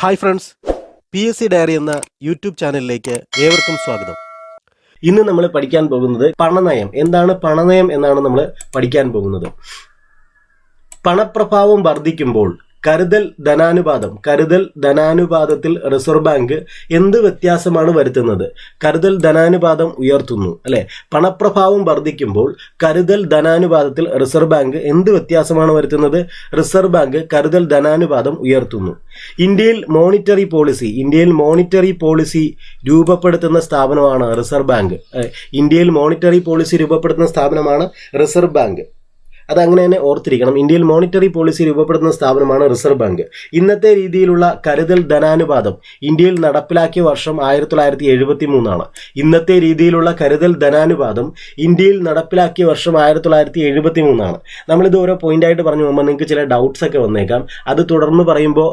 Hi friends, PSC diary എന്ന YouTube ചാനലിലേക്ക് ഏവർക്കും സ്വാഗതം. ഇന്ന് നമ്മൾ പഠിക്കാൻ പോകുന്നത് പണനയം. എന്താണ് പണനയം എന്നാണ് നമ്മൾ പഠിക്കാൻ പോകുന്നത്. പണപ്രഭാവം വർദ്ധിക്കുമ്പോൾ കരുതൽ ധനാനുപാതത്തിൽ റിസർവ് ബാങ്ക് എന്ത് വ്യത്യാസമാണ് വരുത്തുന്നത്? കരുതൽ ധനാനുപാതം ഉയർത്തുന്നു അല്ലെ. പണപ്രഭാവം വർദ്ധിക്കുമ്പോൾ കരുതൽ ധനാനുപാതത്തിൽ റിസർവ് ബാങ്ക് എന്ത് വ്യത്യാസമാണ് വരുത്തുന്നത്? റിസർവ് ബാങ്ക് കരുതൽ ധനാനുപാതം ഉയർത്തുന്നു. ഇന്ത്യയിൽ മോണിറ്ററി പോളിസി രൂപപ്പെടുത്തുന്ന സ്ഥാപനമാണ് റിസർവ് ബാങ്ക്. ഇന്ത്യയിൽ മോണിറ്ററി പോളിസി രൂപപ്പെടുത്തുന്ന സ്ഥാപനമാണ് റിസർവ് ബാങ്ക്. അതങ്ങനെ തന്നെ ഓർത്തിരിക്കണം. ഇന്ത്യയിൽ മോണിറ്ററി പോളിസി രൂപപ്പെടുത്തുന്ന സ്ഥാപനമാണ് റിസർവ് ബാങ്ക്. ഇന്നത്തെ രീതിയിലുള്ള കരുതൽ ധനാനുപാതം ഇന്ത്യയിൽ നടപ്പിലാക്കിയ വർഷം 1973 ആണ്. ഇന്നത്തെ രീതിയിലുള്ള കരുതൽ ധനാനുപാതം ഇന്ത്യയിൽ നടപ്പിലാക്കിയ വർഷം 1973 ആണ്. നമ്മളിത് ഓരോ പോയിന്റായിട്ട് പറഞ്ഞു പോകുമ്പോൾ നിങ്ങൾക്ക് ചില ഡൗട്ട്സ് ഒക്കെ വന്നേക്കാം. അത് തുടർന്ന് പറയുമ്പോൾ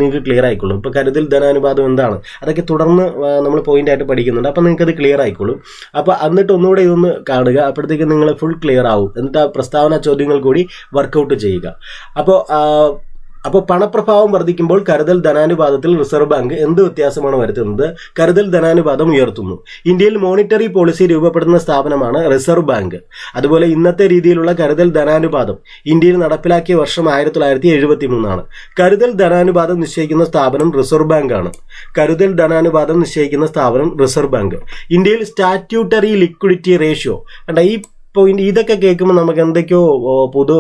നിങ്ങൾക്ക് ക്ലിയർ ആയിക്കോളും. ഇപ്പോൾ കരുതൽ ധനാനുപാതം എന്താണ്, അതൊക്കെ തുടർന്ന് നമ്മൾ പോയിന്റായിട്ട് പഠിക്കുന്നുണ്ട്. അപ്പോൾ നിങ്ങൾക്ക് അത് ക്ലിയർ ആയിക്കോളും. അപ്പോൾ എന്നിട്ട് ഒന്നുകൂടെ ഇതൊന്ന് കാണുക. അപ്പോഴത്തേക്ക് നിങ്ങൾ ഫുൾ ക്ലിയർ ആവും. എന്നിട്ട് ആ പ്രസ്താവന ചോദ്യങ്ങൾ കൂടി വർക്കൗട്ട് ചെയ്യുക. അപ്പോൾ പണപ്രഭാവം വർദ്ധിക്കുമ്പോൾ കരുതൽ ധനാനുപാതത്തിൽ റിസർവ് ബാങ്ക് എന്ത് വ്യത്യാസമാണ് വരുത്തുന്നത്? കരുതൽ ധനാനുപാതം ഉയർത്തുന്നു. ഇന്ത്യയിൽ മോണിറ്ററി പോളിസി രൂപപ്പെടുത്തുന്ന സ്ഥാപനമാണ് റിസർവ് ബാങ്ക്. അതുപോലെ ഇന്നത്തെ രീതിയിലുള്ള കരുതൽ ധനാനുപാതം ഇന്ത്യയിൽ നടപ്പിലാക്കിയ വർഷം 1973 ആണ്. കരുതൽ ധനാനുപാതം നിശ്ചയിക്കുന്ന സ്ഥാപനം റിസർവ് ബാങ്കാണ്. ഇന്ത്യയിൽ സ്റ്റാറ്റ്യൂട്ടറി ലിക്വിഡിറ്റി റേഷ്യോ ഈ പോയിന്റ് ഇതൊക്കെ കേൾക്കുമ്പോൾ നമുക്ക് എന്തൊക്കെയോ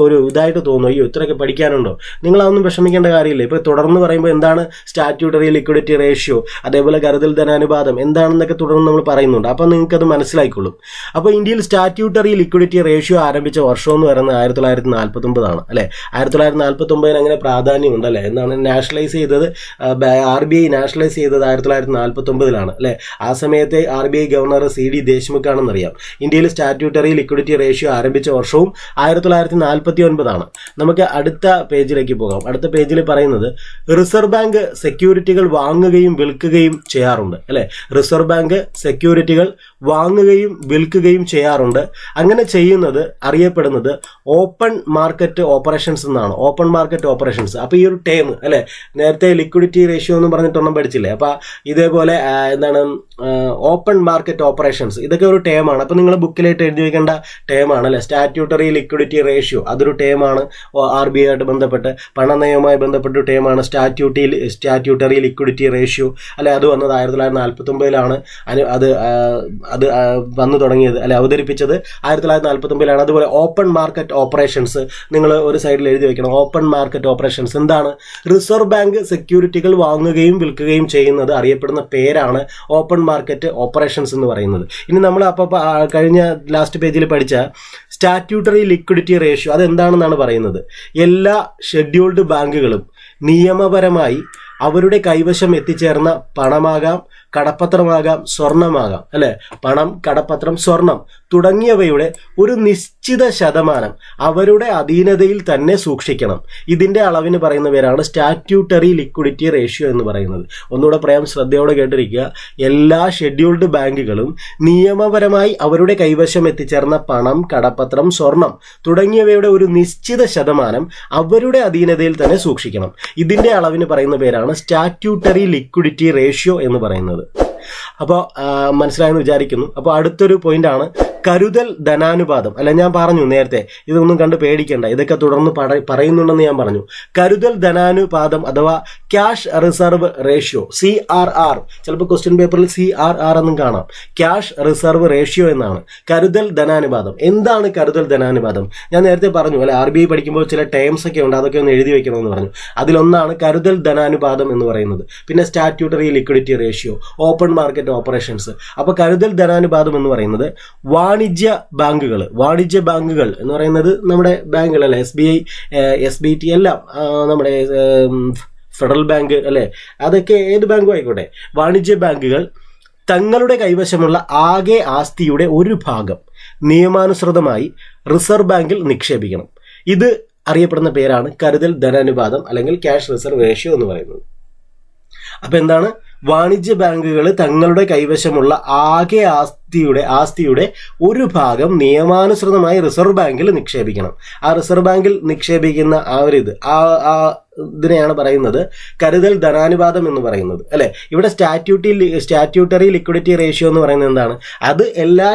ഒരു ഇതായിട്ട് തോന്നും. അയ്യോ ഇത്രയൊക്കെ പഠിക്കാനുണ്ടോ? നിങ്ങളതൊന്നും വിഷമിക്കേണ്ട കാര്യമില്ല. ഇപ്പോൾ തുടർന്ന് പറയുമ്പോൾ എന്താണ് സ്റ്റാറ്റ്യൂട്ടറി ലിക്വിഡിറ്റി റേഷ്യോ, അതേപോലെ കരുതൽ ധനാനുപാതം എന്താണെന്നൊക്കെ തുടർന്ന് നമ്മൾ പറയുന്നുണ്ട്. അപ്പോൾ നിങ്ങൾക്കത് മനസ്സിലായിക്കൊള്ളും. അപ്പോൾ ഇന്ത്യയിൽ സ്റ്റാറ്റ്യൂട്ടറി ലിക്വിഡിറ്റി റേഷ്യോ ആരംഭിച്ച വർഷം എന്ന് പറയുന്നത് 1949 ആണ് അല്ലേ. 1949 അങ്ങനെ പ്രാധാന്യമുണ്ട് അല്ലേ. എന്നാണ് നാഷണലൈസ് ചെയ്തത്, RBI നാഷണലൈസ് ചെയ്തത് 1949 അല്ലേ. ആ സമയത്തെ RBI ഗവർണർ CD ദേശ്മുഖാണെന്നറിയാം. ഇന്ത്യയിൽ സ്റ്റാറ്റ്യൂട്ടറി ലിക്വിഡിറ്റി റേഷ്യോ ആരംഭിച്ച വർഷവും 1949 ആണ്. നമുക്ക് അടുത്ത പേജിലേക്ക് പോകാം. അടുത്ത പേജിൽ പറയുന്നത് റിസർവ് ബാങ്ക് സെക്യൂരിറ്റികൾ വാങ്ങുകയും വിൽക്കുകയും ചെയ്യാറുണ്ട് അല്ലെ. റിസർവ് ബാങ്ക് സെക്യൂരിറ്റികൾ വാങ്ങുകയും വിൽക്കുകയും ചെയ്യാറുണ്ട്. അങ്ങനെ ചെയ്യുന്നത് അറിയപ്പെടുന്നത് ഓപ്പൺ മാർക്കറ്റ് ഓപ്പറേഷൻസ് എന്നാണ്. Open market operations. അപ്പോൾ ഈ ഒരു ടേം അല്ലെ, നേരത്തെ ലിക്വിഡിറ്റി റേഷ്യോ എന്ന് പറഞ്ഞിട്ടൊന്നും പഠിച്ചില്ലേ. അപ്പോൾ ഇതേപോലെ എന്താണ് ഓപ്പൺ മാർക്കറ്റ് ഓപ്പറേഷൻസ്, ഇതൊക്കെ ഒരു ടേമാണ്. അപ്പോൾ നിങ്ങൾ ബുക്കിലായിട്ട് എഴുതി വെക്കേണ്ട ടേമാണ് അല്ലെ. സ്റ്റാറ്റ്യൂട്ടറി ലിക്വിഡിറ്റി റേഷ്യോ അതൊരു ടേമാണ്. RBI ആയിട്ട് ബന്ധപ്പെട്ട് പണനയവുമായി ബന്ധപ്പെട്ട ടേമാണ് സ്റ്റാറ്റ്യൂട്ടറി ലിക്വിഡിറ്റി റേഷ്യോ അല്ലെ. അത് വന്നത് 1949 അത് വന്നു തുടങ്ങിയത് അല്ലെ, അവതരിപ്പിച്ചത് 1949 അതുപോലെ ഓപ്പൺ മാർക്കറ്റ് ഓപ്പറേഷൻസ് നിങ്ങൾ ഒരു സൈഡിൽ എഴുതി വെക്കണം. ഓപ്പൺ മാർക്കറ്റ് ഓപ്പറേഷൻസ് എന്താണ്? റിസർവ് ബാങ്ക് സെക്യൂരിറ്റികൾ വാങ്ങുകയും വിൽക്കുകയും ചെയ്യുന്നത് അറിയപ്പെടുന്ന പേരാണ് ഓപ്പൺ മാർക്കറ്റ് ഓപ്പറേഷൻസ് എന്ന് പറയുന്നത്. ഇനി നമ്മൾ അപ്പോൾ കഴിഞ്ഞ ലാസ്റ്റ് പേജിൽ പഠിച്ച സ്റ്റാറ്റ്യൂട്ടറി ലിക്വിഡിറ്റി റേഷ്യോ അതെന്താണെന്നാണ് പറയുന്നത്. എല്ലാ ഷെഡ്യൂൾഡ് ബാങ്കുകളും നിയമപരമായി അവരുടെ കൈവശം എത്തിച്ചേർന്ന പണമാകാം, കടപ്പത്രമാകാം, സ്വർണമാകാം അല്ലെ. പണം, കടപ്പത്രം, സ്വർണം തുടങ്ങിയവയുടെ ഒരു നിശ്ചിത ശതമാനം അവരുടെ അധീനതയിൽ തന്നെ സൂക്ഷിക്കണം. ഇതിന്റെ അളവിന് പറയുന്ന പേരാണ് സ്റ്റാറ്റ്യൂട്ടറി ലിക്വിഡിറ്റി റേഷ്യോ എന്ന് പറയുന്നത്. ഒന്നുകൂടെ പറയാം, ശ്രദ്ധയോടെ കേട്ടിരിക്കുക. എല്ലാ ഷെഡ്യൂൾഡ് ബാങ്കുകളും നിയമപരമായി അവരുടെ കൈവശം എത്തിച്ചേർന്ന പണം, കടപ്പത്രം, സ്വർണം തുടങ്ങിയവയുടെ ഒരു നിശ്ചിത ശതമാനം അവരുടെ അധീനതയിൽ തന്നെ സൂക്ഷിക്കണം. ഇതിന്റെ അളവിന് പറയുന്ന പേരാണ് സ്റ്റാറ്റ്യൂട്ടറി ലിക്വിഡിറ്റി റേഷ്യോ എന്ന് പറയുന്നത്. അപ്പോൾ മനസ്സിലായെന്ന് വിചാരിക്കുന്നു. അപ്പോൾ അടുത്തൊരു പോയിന്റ് ആണ് കരുതൽ ധനാനുപാതം അല്ല. ഞാൻ പറഞ്ഞു നേരത്തെ, ഇതൊന്നും കണ്ട് പേടിക്കേണ്ട, ഇതൊക്കെ തുടർന്ന് പറയുന്നുണ്ടെന്ന് ഞാൻ പറഞ്ഞു. കരുതൽ ധനാനുപാതം അഥവാ ക്യാഷ് റിസർവ് റേഷ്യോ, CRR. ചിലപ്പോൾ ക്വസ്റ്റ്യൻ പേപ്പറിൽ CRR എന്നും കാണാം. ക്യാഷ് റിസർവ് റേഷ്യോ എന്നാണ് കരുതൽ ധനാനുപാതം. എന്താണ് കരുതൽ ധനാനുപാതം? ഞാൻ നേരത്തെ പറഞ്ഞു അല്ലെ, RBI പഠിക്കുമ്പോൾ ചില ടേംസ് ഒക്കെ ഉണ്ട്, അതൊക്കെ ഒന്ന് എഴുതി വെക്കണമെന്ന് പറഞ്ഞു. അതിലൊന്നാണ് കരുതൽ ധനാനുപാതം എന്ന് പറയുന്നത്. പിന്നെ statutory liquidity ratio, open market operations. അപ്പോൾ കരുതൽ ധനാനുപാതം എന്ന് പറയുന്നത് വാണിജ്യ ബാങ്കുകൾ എന്ന് പറയുന്നത് നമ്മുടെ ബാങ്കുകളല്ലേ, SBI, SBT എല്ലാം നമ്മുടെ ഫെഡറൽ ബാങ്ക് അല്ലെ, അതൊക്കെ ഏത് ബാങ്കും ആയിക്കോട്ടെ. വാണിജ്യ ബാങ്കുകൾ തങ്ങളുടെ കൈവശമുള്ള ആകെ ആസ്തിയുടെ ഒരു ഭാഗം നിയമാനുസൃതമായി റിസർവ് ബാങ്കിൽ നിക്ഷേപിക്കണം. ഇത് അറിയപ്പെടുന്ന പേരാണ് കരുതൽ ധനാനുപാതം അല്ലെങ്കിൽ ക്യാഷ് റിസർവ് റേഷ്യോ എന്ന് പറയുന്നത്. അപ്പോൾ എന്താണ്? വാണിജ്യ ബാങ്കുകൾ തങ്ങളുടെ കൈവശമുള്ള ആകെ ആസ്തിയുടെ ഒരു ഭാഗം നിയമാനുസൃതമായി റിസർവ് ബാങ്കിൽ നിക്ഷേപിക്കണം. ആ റിസർവ് ബാങ്കിൽ നിക്ഷേപിക്കുന്ന ഇതിനെയാണ് പറയുന്നത് കരുതൽ ധനാനുപാതം എന്ന് പറയുന്നത്, അല്ലെ. ഇവിടെ സ്റ്റാറ്റ്യൂട്ടറി ലിക്വിഡിറ്റി റേഷ്യോ എന്ന് പറയുന്നത് എന്താണ്? അത് എല്ലാ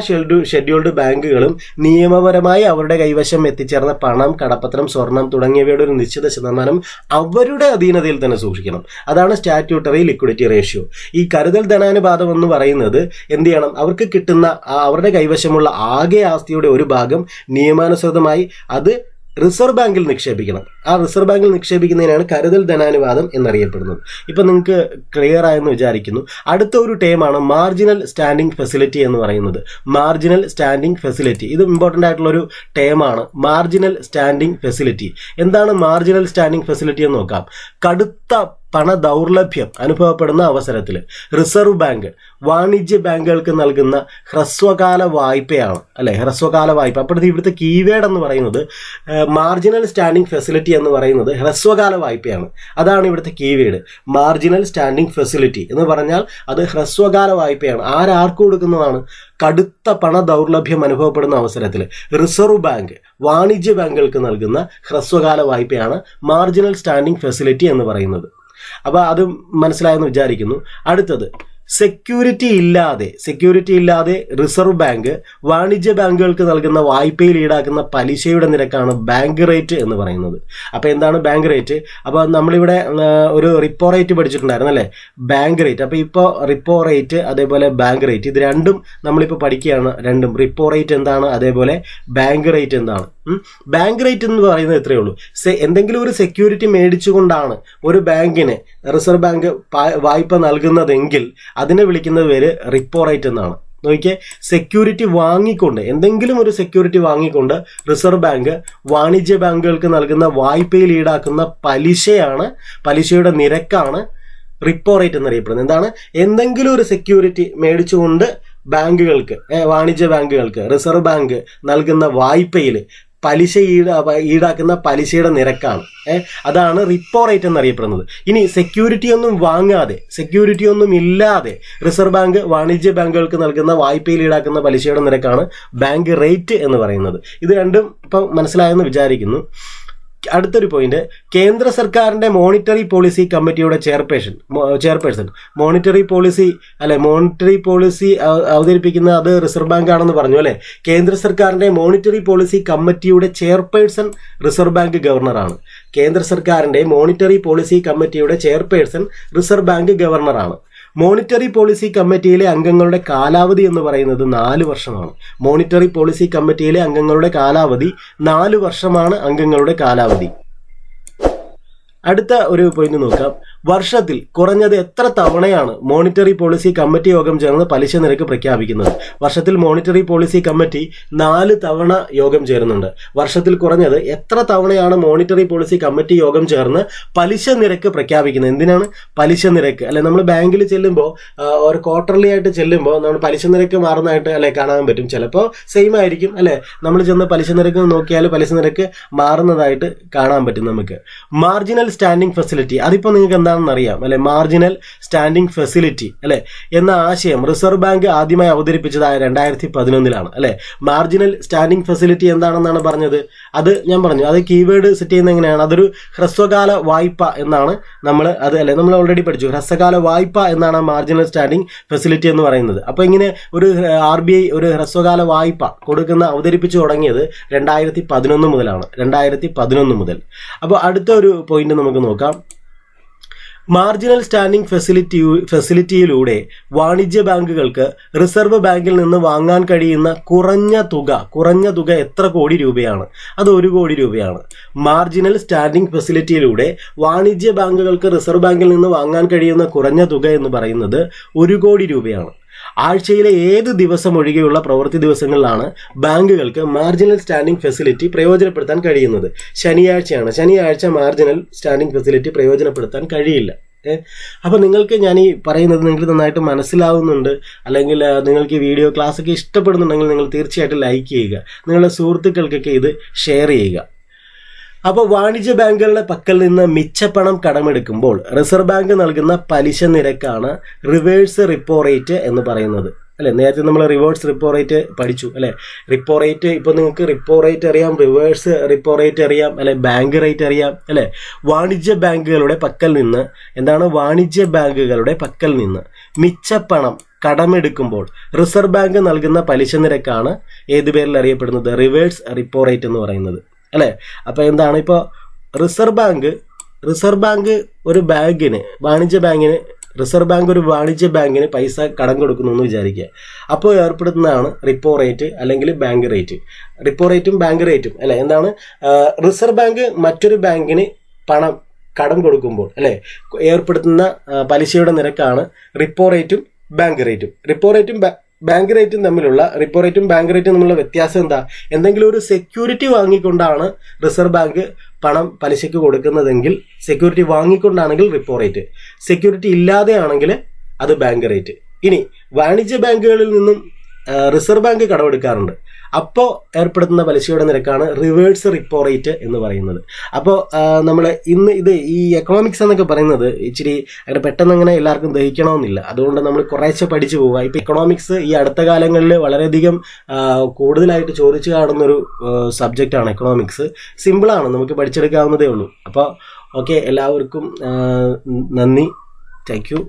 ഷെഡ്യൂൾഡ് ബാങ്കുകളും നിയമപരമായി അവരുടെ കൈവശം എത്തിച്ചേർന്ന പണം, കടപ്പത്രം, സ്വർണം തുടങ്ങിയവയുടെ ഒരു നിശ്ചിത ശതമാനം അവരുടെ അധീനതയിൽ തന്നെ സൂക്ഷിക്കണം. അതാണ് സ്റ്റാറ്റ്യൂട്ടറി ലിക്വിഡിറ്റി റേഷ്യോ. ഈ കരുതൽ ധനാനുപാതം എന്ന് പറയുന്നത് എന്ത് ചെയ്യണം? അവർക്ക് കിട്ടുന്ന അവരുടെ കൈവശമുള്ള ആകെ ആസ്തിയുടെ ഒരു ഭാഗം നിയമാനുസൃതമായി അത് റിസർവ് ബാങ്കിൽ നിക്ഷേപിക്കണം. ആ റിസർവ് ബാങ്കിൽ നിക്ഷേപിക്കുന്നതിനാണ് കരുതൽ ധനാനുപാതം എന്നറിയപ്പെടുന്നത്. ഇപ്പം നിങ്ങൾക്ക് ക്ലിയർ ആയെന്ന് വിചാരിക്കുന്നു. അടുത്ത ഒരു ടേമാണ് മാർജിനൽ സ്റ്റാൻഡിംഗ് ഫെസിലിറ്റി എന്ന് പറയുന്നത്. മാർജിനൽ സ്റ്റാൻഡിംഗ് ഫെസിലിറ്റി, ഇത് ഇമ്പോർട്ടൻ്റ് ആയിട്ടുള്ളൊരു ടേമാണ്. മാർജിനൽ സ്റ്റാൻഡിംഗ് ഫെസിലിറ്റി എന്താണ്? മാർജിനൽ സ്റ്റാൻഡിംഗ് ഫെസിലിറ്റി എന്ന് നോക്കാം. കടുത്ത പണ ദൗർലഭ്യം അനുഭവപ്പെടുന്ന അവസരത്തിൽ റിസർവ് ബാങ്ക് വാണിജ്യ ബാങ്കുകൾക്ക് നൽകുന്ന ഹ്രസ്വകാല വായ്പയാണ്, അല്ലെ. ഹ്രസ്വകാല വായ്പ. അപ്പോഴത്തെ ഇവിടുത്തെ കീവേഡ് എന്ന് പറയുന്നത് മാർജിനൽ സ്റ്റാൻഡിംഗ് ഫെസിലിറ്റി എന്ന് പറയുന്നത് ഹ്രസ്വകാല വായ്പയാണ്. അതാണ് ഇവിടുത്തെ കീവേഡ്. മാർജിനൽ സ്റ്റാൻഡിംഗ് ഫെസിലിറ്റി എന്ന് പറഞ്ഞാൽ അത് ഹ്രസ്വകാല വായ്പയാണ്. ആർക്ക് കൊടുക്കുന്നതാണ്? കടുത്ത പണ ദൗർലഭ്യം അനുഭവപ്പെടുന്ന അവസരത്തിൽ റിസർവ് ബാങ്ക് വാണിജ്യ ബാങ്കുകൾക്ക് നൽകുന്ന ഹ്രസ്വകാല വായ്പയാണ് മാർജിനൽ സ്റ്റാൻഡിംഗ് ഫെസിലിറ്റി എന്ന് പറയുന്നത്. അപ്പോൾ അത് മനസ്സിലായെന്ന് വിചാരിക്കുന്നു. അടുത്തത് സെക്യൂരിറ്റി ഇല്ലാതെ റിസർവ് ബാങ്ക് വാണിജ്യ ബാങ്കുകൾക്ക് നൽകുന്ന വായ്പയിൽ ഈടാക്കുന്ന പലിശയുടെ നിരക്കാണ് ബാങ്ക് റേറ്റ് എന്ന് പറയുന്നത്. അപ്പോൾ എന്താണ് ബാങ്ക് റേറ്റ്? അപ്പോൾ നമ്മളിവിടെ ഒരു റിപ്പോ റേറ്റ് പഠിച്ചിട്ടുണ്ടായിരുന്നു, അല്ലേ? Bank rate. അപ്പോൾ ഇപ്പോൾ റിപ്പോ റേറ്റ് അതേപോലെ ബാങ്ക് റേറ്റ് ഇത് രണ്ടും നമ്മളിപ്പോൾ പഠിക്കുകയാണ്. രണ്ടും റിപ്പോ റേറ്റ് എന്താണ്, അതേപോലെ ബാങ്ക് റേറ്റ് എന്താണ്. ബാങ്ക് റേറ്റ് എന്ന് പറയുന്നത് ഇത്രയേ ഉള്ളൂ. എന്തെങ്കിലും ഒരു സെക്യൂരിറ്റി മേടിച്ചുകൊണ്ടാണ് ഒരു ബാങ്കിന് റിസർവ് ബാങ്ക് വായ്പ നൽകുന്നതെങ്കിൽ അതിനെ വിളിക്കുന്നത് പേര് റിപ്പോ റേറ്റ് എന്നാണ്. നോക്കിയേ, സെക്യൂരിറ്റി വാങ്ങിക്കൊണ്ട്, എന്തെങ്കിലും ഒരു സെക്യൂരിറ്റി വാങ്ങിക്കൊണ്ട് റിസർവ് ബാങ്ക് വാണിജ്യ ബാങ്കുകൾക്ക് നൽകുന്ന വായ്പയിൽ ഈടാക്കുന്ന പലിശയുടെ നിരക്കാണ് റിപ്പോ റേറ്റ് എന്നറിയപ്പെടുന്നത്. എന്താണ്? എന്തെങ്കിലും ഒരു സെക്യൂരിറ്റി മേടിച്ചുകൊണ്ട് വാണിജ്യ ബാങ്കുകൾക്ക് റിസർവ് ബാങ്ക് നൽകുന്ന വായ്പയിൽ ഈടാക്കുന്ന പലിശയുടെ നിരക്കാണ്. അതാണ് റിപ്പോ റേറ്റ് എന്നറിയപ്പെടുന്നത്. ഇനി സെക്യൂരിറ്റി ഒന്നും ഇല്ലാതെ റിസർവ് ബാങ്ക് വാണിജ്യ ബാങ്കുകൾക്ക് നൽകുന്ന വായ്പയിൽ ഈടാക്കുന്ന പലിശയുടെ നിരക്കാണ് ബാങ്ക് റേറ്റ് എന്ന് പറയുന്നത്. ഇത് രണ്ടും ഇപ്പം മനസ്സിലായെന്ന് വിചാരിക്കുന്നു. അടുത്തൊരു പോയിന്റ്, കേന്ദ്ര സർക്കാരിന്റെ മോണിറ്ററി പോളിസി കമ്മിറ്റിയുടെ ചെയർപേഴ്സൺ മോണിറ്ററി പോളിസി അവതരിപ്പിക്കുന്ന അത് റിസർവ് ബാങ്ക് ആണെന്ന് പറഞ്ഞു, അല്ലെ. കേന്ദ്ര സർക്കാരിന്റെ മോണിറ്ററി പോളിസി കമ്മിറ്റിയുടെ ചെയർപേഴ്സൺ റിസർവ് ബാങ്ക് ഗവർണറാണ്. കേന്ദ്ര സർക്കാരിന്റെ മോണിറ്ററി പോളിസി കമ്മിറ്റിയുടെ ചെയർപേഴ്സൺ റിസർവ് ബാങ്ക് ഗവർണറാണ്. മോണിറ്ററി പോളിസി കമ്മിറ്റിയിലെ അംഗങ്ങളുടെ കാലാവധി എന്ന് പറയുന്നത് 4 വർഷമാണ്. മോണിറ്ററി പോളിസി കമ്മിറ്റിയിലെ അംഗങ്ങളുടെ കാലാവധി 4 വർഷമാണ്. അംഗങ്ങളുടെ കാലാവധി. അടുത്ത ഒരു പോയിന്റ് നോക്കാം. വർഷത്തിൽ കുറഞ്ഞത് എത്ര തവണയാണ് മോണിറ്ററി പോളിസി കമ്മിറ്റി യോഗം ചേർന്ന് പലിശ നിരക്ക് പ്രഖ്യാപിക്കുന്നത്? വർഷത്തിൽ മോണിറ്ററി പോളിസി കമ്മിറ്റി 4 തവണ യോഗം ചേരുന്നുണ്ട്. വർഷത്തിൽ കുറഞ്ഞത് എത്ര തവണയാണ് മോണിറ്ററി പോളിസി കമ്മിറ്റി യോഗം ചേർന്ന് പലിശ നിരക്ക് പ്രഖ്യാപിക്കുന്നത്? എന്തിനാണ് പലിശ നിരക്ക്? അല്ലെ, നമ്മൾ ബാങ്കിൽ ചെല്ലുമ്പോൾ ഒരു ക്വാർട്ടർലി ആയിട്ട് ചെല്ലുമ്പോൾ നമ്മൾ പലിശ നിരക്ക് മാറുന്നതായിട്ട് അല്ലെ കാണാൻ പറ്റും. ചിലപ്പോൾ സെയിം ആയിരിക്കും, അല്ലെ. നമ്മൾ ചെന്ന് പലിശ നിരക്ക് നോക്കിയാൽ പലിശ നിരക്ക് മാറുന്നതായിട്ട് കാണാൻ പറ്റും നമുക്ക്. മാർജിനൽ സ്റ്റാൻഡിംഗ് ഫെസിലിറ്റി, അതിപ്പോൾ നിങ്ങൾക്ക് എന്താണെന്ന് അറിയാം, അല്ലെ. മാർജിനൽ സ്റ്റാൻഡിംഗ് ഫെസിലിറ്റി, അല്ലെ, എന്ന ആശയം റിസർവ് ബാങ്ക് ആദ്യമായി അവതരിപ്പിച്ചത് 2011 അല്ലെ. മാർജിനൽ സ്റ്റാൻഡിംഗ് ഫെസിലിറ്റി എന്താണെന്നാണ് പറഞ്ഞത്? അത് ഞാൻ പറഞ്ഞു, അത് കീവേഡ് സെറ്റ് ചെയ്യുന്നത് എങ്ങനെയാണ്? അതൊരു ഹ്രസ്വകാല വായ്പ എന്നാണ് നമ്മൾ ഓൾറെഡി പഠിച്ചു. ഹ്രസ്വകാല വായ്പ എന്നാണ് മാർജിനൽ സ്റ്റാൻഡിംഗ് ഫെസിലിറ്റി എന്ന് പറയുന്നത്. അപ്പോൾ ഇങ്ങനെ ഒരു RBI ഒരു ഹ്രസ്വകാല വായ്പ അവതരിപ്പിച്ചു തുടങ്ങിയത് 2011 മുതലാണ്. 2011 മുതൽ. അപ്പോൾ അടുത്ത ഒരു പോയിന്റ് നമുക്ക് നോക്കാം. മാർജിനൽ സ്റ്റാൻഡിംഗ് ഫെസിലിറ്റിയിലൂടെ വാണിജ്യ ബാങ്കുകൾക്ക് റിസർവ് ബാങ്കിൽ നിന്ന് വാങ്ങാൻ കഴിയുന്ന കുറഞ്ഞ തുക എത്ര കോടി രൂപയാണ്? അത് 1 കോടി രൂപയാണ്. മാർജിനൽ സ്റ്റാൻഡിംഗ് ഫെസിലിറ്റിയിലൂടെ വാണിജ്യ ബാങ്കുകൾക്ക് റിസർവ് ബാങ്കിൽ നിന്ന് വാങ്ങാൻ കഴിയുന്ന കുറഞ്ഞ തുക എന്ന് പറയുന്നത് 1 കോടി രൂപയാണ്. ആഴ്ചയിലെ ഏത് ദിവസം ഒഴികെയുള്ള പ്രവൃത്തി ദിവസങ്ങളിലാണ് ബാങ്കുകൾക്ക് മാർജിനൽ സ്റ്റാൻഡിംഗ് ഫെസിലിറ്റി പ്രയോജനപ്പെടുത്താൻ കഴിയുന്നത്? ശനിയാഴ്ചയാണ്. ശനിയാഴ്ച മാർജിനൽ സ്റ്റാൻഡിംഗ് ഫെസിലിറ്റി പ്രയോജനപ്പെടുത്താൻ കഴിയില്ല. അപ്പോൾ നിങ്ങൾക്ക് ഞാൻ ഈ പറയുന്നത് നിങ്ങൾക്ക് നന്നായിട്ട് മനസ്സിലാവുന്നുണ്ട്, അല്ലെങ്കിൽ നിങ്ങൾക്ക് ഈ വീഡിയോ ക്ലാസ്സൊക്കെ ഇഷ്ടപ്പെടുന്നുണ്ടെങ്കിൽ നിങ്ങൾ തീർച്ചയായിട്ടും ലൈക്ക് ചെയ്യുക, നിങ്ങളുടെ സുഹൃത്തുക്കൾക്കൊക്കെ ഇത് ഷെയർ ചെയ്യുക. അപ്പോൾ വാണിജ്യ ബാങ്കുകളുടെ പക്കൽ നിന്ന് മിച്ചപ്പണം കടമെടുക്കുമ്പോൾ റിസർവ് ബാങ്ക് നൽകുന്ന പലിശ നിരക്കാണ് റിവേഴ്സ് റിപ്പോ റേറ്റ് എന്ന് പറയുന്നത്, അല്ലെ? നേരത്തെ നമ്മൾ റിവേഴ്സ് റിപ്പോ റേറ്റ് പഠിച്ചു അല്ലെ? റിപ്പോ റേറ്റ് ഇപ്പോൾ നിങ്ങൾക്ക് റിപ്പോ റേറ്റ് അറിയാം, റിവേഴ്സ് റിപ്പോ റേറ്റ് അറിയാം അല്ലെ, ബാങ്ക് റേറ്റ് അറിയാം അല്ലെ? വാണിജ്യ ബാങ്കുകളുടെ പക്കൽ നിന്ന് എന്താണ്? വാണിജ്യ ബാങ്കുകളുടെ പക്കൽ നിന്ന് മിച്ചപ്പണം കടമെടുക്കുമ്പോൾ റിസർവ് ബാങ്ക് നൽകുന്ന പലിശ നിരക്കാണ് ഏത് പേരിൽ അറിയപ്പെടുന്നത്? റിവേഴ്സ് റിപ്പോ റേറ്റ് എന്ന് പറയുന്നത് അല്ലെ? അപ്പോൾ എന്താണ്, ഇപ്പോൾ റിസർവ് ബാങ്ക് ഒരു ബാങ്കിന്, വാണിജ്യ ബാങ്കിന്, റിസർവ് ബാങ്ക് ഒരു വാണിജ്യ ബാങ്കിന് പൈസ കടം കൊടുക്കുന്നു എന്ന് വിചാരിക്കുക. അപ്പോൾ ഏർപ്പെടുത്തുന്നതാണ് റിപ്പോ റേറ്റ് അല്ലെങ്കിൽ ബാങ്ക് റേറ്റ്. റിപ്പോ റേറ്റും ബാങ്ക് റേറ്റും അല്ലെ? എന്താണ്? റിസർവ് ബാങ്ക് മറ്റൊരു ബാങ്കിന് പണം കടം കൊടുക്കുമ്പോൾ അല്ലെ ഏർപ്പെടുത്തുന്ന പലിശയുടെ നിരക്കാണ് റിപ്പോ റേറ്റും ബാങ്ക് റേറ്റും. റിപ്പോ റേറ്റും ബാങ്ക് റേറ്റും തമ്മിലുള്ള വ്യത്യാസം എന്താ? എന്തെങ്കിലും ഒരു സെക്യൂരിറ്റി വാങ്ങിക്കൊണ്ടാണ് റിസർവ് ബാങ്ക് പണം പലിശയ്ക്ക് കൊടുക്കുന്നതെങ്കിൽ, സെക്യൂരിറ്റി വാങ്ങിക്കൊണ്ടാണെങ്കിൽ റിപ്പോ റേറ്റ്, സെക്യൂരിറ്റി ഇല്ലാതെയാണെങ്കിൽ അത് ബാങ്ക് റേറ്റ്. ഇനി വാണിജ്യ ബാങ്കുകളിൽ നിന്നും റിസർവ് ബാങ്ക് കടമെടുക്കാറുണ്ട്, അപ്പോൾ ഏർപ്പെടുത്തുന്ന പലിശയുടെ നിരക്കാണ് റിവേഴ്സ് റിപ്പോ റേറ്റ് എന്ന് പറയുന്നത്. അപ്പോൾ നമ്മൾ ഇന്ന് ഈ എക്കണോമിക്സ് എന്നൊക്കെ പറയുന്നത് ഇച്ചിരി അങ്ങനെ പെട്ടെന്ന് അങ്ങനെ എല്ലാവർക്കും ദഹിക്കണമെന്നില്ല. അതുകൊണ്ട് നമ്മൾ കുറേശ്ശെ പഠിച്ചു പോവുക. ഇപ്പോൾ എക്കണോമിക്സ് ഈ അടുത്ത കാലങ്ങളിൽ വളരെയധികം കൂടുതലായിട്ട് ചോദിച്ചു കാണുന്നൊരു സബ്ജക്റ്റാണ് എക്കണോമിക്സ്. സിമ്പിളാണ്, നമുക്ക് പഠിച്ചെടുക്കാവുന്നതേ ഉള്ളൂ. അപ്പോൾ ഓക്കെ, എല്ലാവർക്കും നന്ദി, താങ്ക് യു.